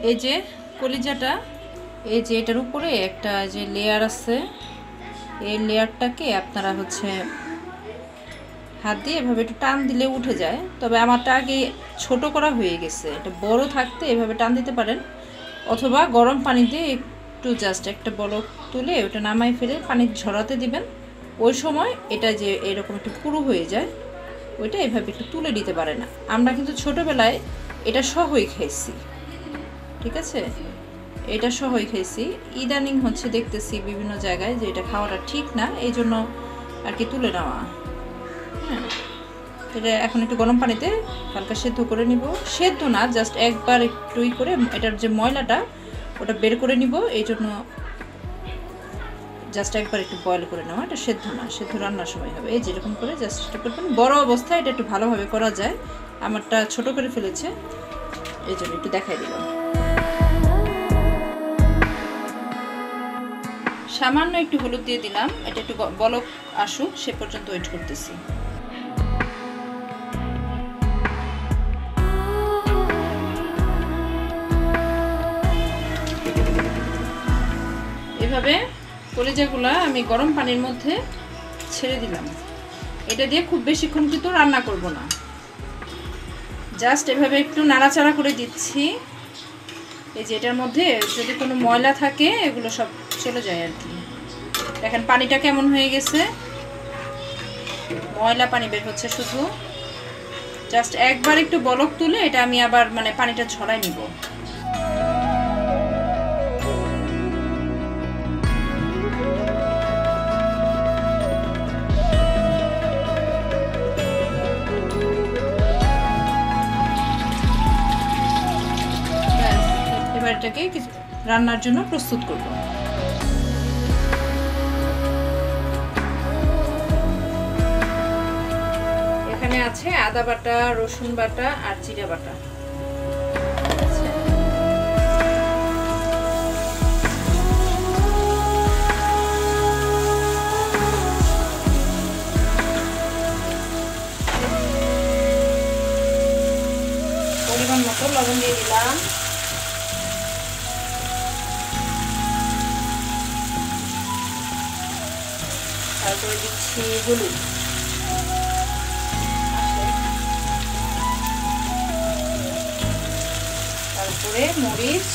এই যে কলিজাটা, এই যে এটার উপরে একটা যে লেয়ার আছে, এই লেয়ারটাকে আপনারা হচ্ছে হাত দিয়ে এভাবে একটু টান দিলে উঠে যায়। তবে আমারটা আগে ছোট করা হয়ে গেছে, এটা বড় থাকতে এভাবে টান দিতে পারেন, অথবা গরম পানি দিয়ে একটু জাস্ট একটা বলক তুলে ওটা নামাই ফেলে পানি ঝরাতে দিবেন। ওই সময় এটা যে এরকম একটু পুরু হয়ে যায়, ওইটা এভাবে একটু তুলে দিতে পারে না। আমরা কিন্তু ছোটোবেলায় এটা সহই খাইছি, ঠিক আছে, এটা সহই খাইছি। ইদানিং হচ্ছে দেখতেছি বিভিন্ন জায়গায় যে এটা খাওয়াটা ঠিক না, এই জন্য আর কি তুলে নেওয়া। হ্যাঁ, এটা এখন একটু গরম পানিতে হালকা সেদ্ধ করে নিব, সেদ্ধ না জাস্ট একবার একটুই করে এটার যে ময়লাটা ওটা বের করে নিব, এই জন্য জাস্ট একবার একটু বয়েল করে নেওয়া। এটা সেদ্ধ না, সেদ্ধ রান্নার সময় হবে। এই যেরকম করে জাস্ট একটু করবেন, বড় অবস্থায় এটা একটু ভালোভাবে করা যায়। আমারটা ছোট করে ফেলেছে, এই জন্য একটু দেখাই দিলাম। সামান্য একটু হলুদ দিয়ে দিলাম, এটা একটু বলক আসুক সে পর্যন্ত ওয়েট করতেছি। এভাবে কলিজাগুলা আমি গরম পানির মধ্যে ছেড়ে দিলাম। এটা দিয়ে খুব বেশিক্ষণ কিন্তু রান্না করব না, জাস্ট এভাবে একটু নাড়াচাড়া করে দিচ্ছি। এই যে এটার মধ্যে যদি কোনো ময়লা থাকে এগুলো সব চলে যায় আর কি। দেখেন পানিটা কেমন হয়ে গেছে, ময়লা পানি বের হচ্ছে শুধু। জাস্ট একবার একটু বলক তুলে এটা আমি আবার মানে পানিটা ঝরাই নিব। এবার এটাকে রান্নার জন্য প্রস্তুত করব। এখানে আছে আদা বাটা, রসুন বাটা আর জিরা বাটা। পরিমাণ মতো লবণ দিয়ে দিলাম, তারপরে দিচ্ছি হলুদ, তারপরে মরিচ।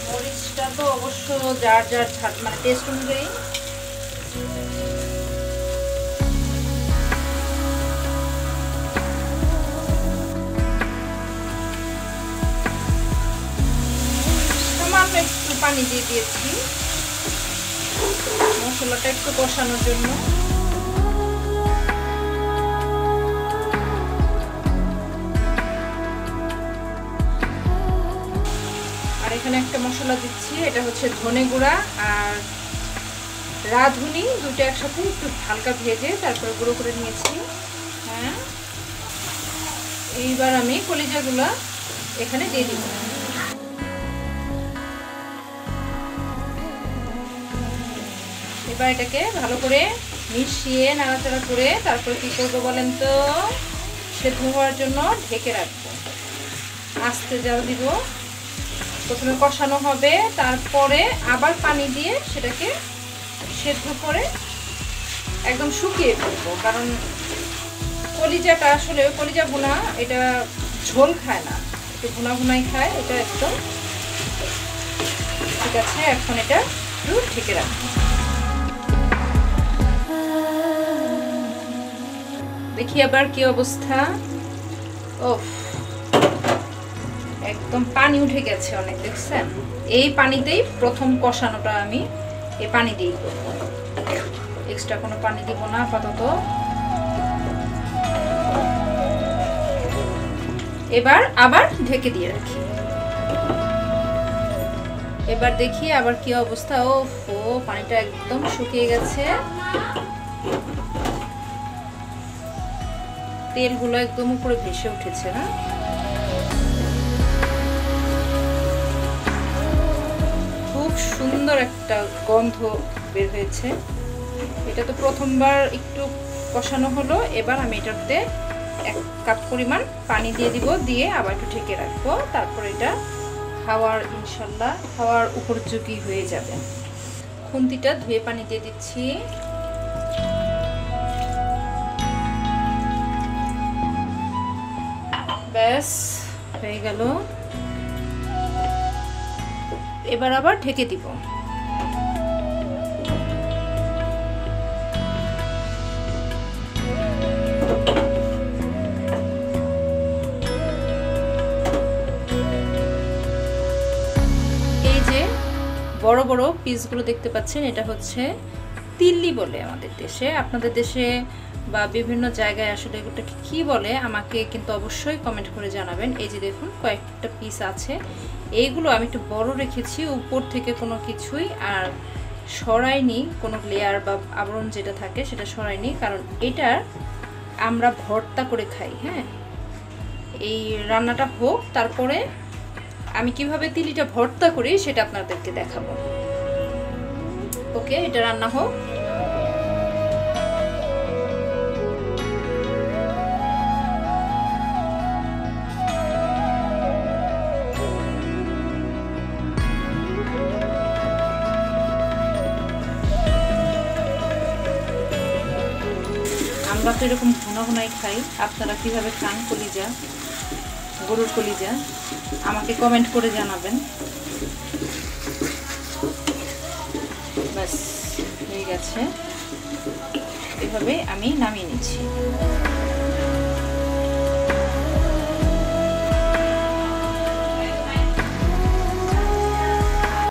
মরিচটা তো অবশ্য যার যার মানে টেস্ট অনুযায়ী। সামান্য একটু পানি দিয়ে দিয়েছি মশলাটা একটু কষানোর জন্য। আর এখানে একটা মশলা দিচ্ছি, এটা হচ্ছে ধনে গুঁড়া আর রাঁধুনি, দুটো একসাথে একটু হালকা ভেজে তারপরে গুঁড়ো করে নিয়েছি। হ্যাঁ, এইবার আমি কলিজাগুলা এখানে দিয়ে দিব। এবার এটাকে ভালো করে মিশিয়ে নাড়াচাড়া করে তারপরে কি করবো বলেন তো, সেদ্ধ হওয়ার জন্য ঢেকে রাখবো। আস্তে জাল দিব, প্রথমে কষানো হবে, তারপরে আবার পানি দিয়ে সেটাকে সেদ্ধ করে একদম শুকিয়ে ফেলবো। কারণ কলিজাটা আসলে কলিজা ভুনা, এটা ঝোল খায় না, একটু ভুনা ভুনাই খায়, এটা একদম ঠিক আছে। এখন এটা একটু ঢেকে রাখবো। দেখি আবার কি অবস্থা। ওফ, একদম পানি উঠে গেছে অনেক, দেখছেন? এই পানিতেই প্রথম কষানোটা আমি এই পানি দিয়েই করব, এক্সট্রা কোনো পানি দিব না আপাতত। এবার আবার ঢেকে দিয়ে রাখি। এবার দেখি আবার কি অবস্থা। ওফ, পানিটা একদম শুকিয়ে গেছে, তেলগুলো একদম উপরে ভেসে উঠেছে না? খুব সুন্দর একটা গন্ধ বের হয়েছে। এটা তো প্রথমবার একটু কষানো হলো, এবার আমি এটাতে 1 কাপ পরিমাণ পানি দিয়ে দিব, দিয়ে আবার একটু ঢেকে রাখবো। তারপর এটা খাওয়ার ইনশাল্লাহ খাওয়ার উপযোগী হয়ে যাবে। খুন্তিটা ধুয়ে পানি দিয়ে দিচ্ছি। ব্যাস হয়ে গেল। এবার আবার ঢেকে দিব। বড় বড় পিসগুলো দেখতে পাচ্ছেন, এটা হচ্ছে তিল্লি বলে আমাদের দেশে। আপনাদের দেশে বা বিভিন্ন জায়গায় আসলে এগুলোকে কি বলে আমাকে কিন্তু অবশ্যই কমেন্ট করে জানাবেন। এই যে দেখুন কয়েকটা পিস আছে, এইগুলো আমি একটু বড় রেখেছি, উপর থেকে কোনো কিছুই আর সরাইনি, কোনো লেয়ার বা আবরণ যেটা থাকে সেটা সরাইনি, কারণ এটা আমরা ভর্তা করে খাই। হ্যাঁ, এই রান্নাটা হোক, তারপরে আমি কিভাবে তিলিটা ভর্তা করি সেটা আপনাদেরকে দেখাবো। ওকে, এটা রান্না হোক। আমরা তো এরকম ঘন ঘনাই খাই, আপনারা কিভাবে খান কলিজা, গরুর কলিজা, আমাকে কমেন্ট করে জানাবেন। ব্যাস হয়ে গেছে, এভাবে আমি নামিয়ে নিচ্ছি।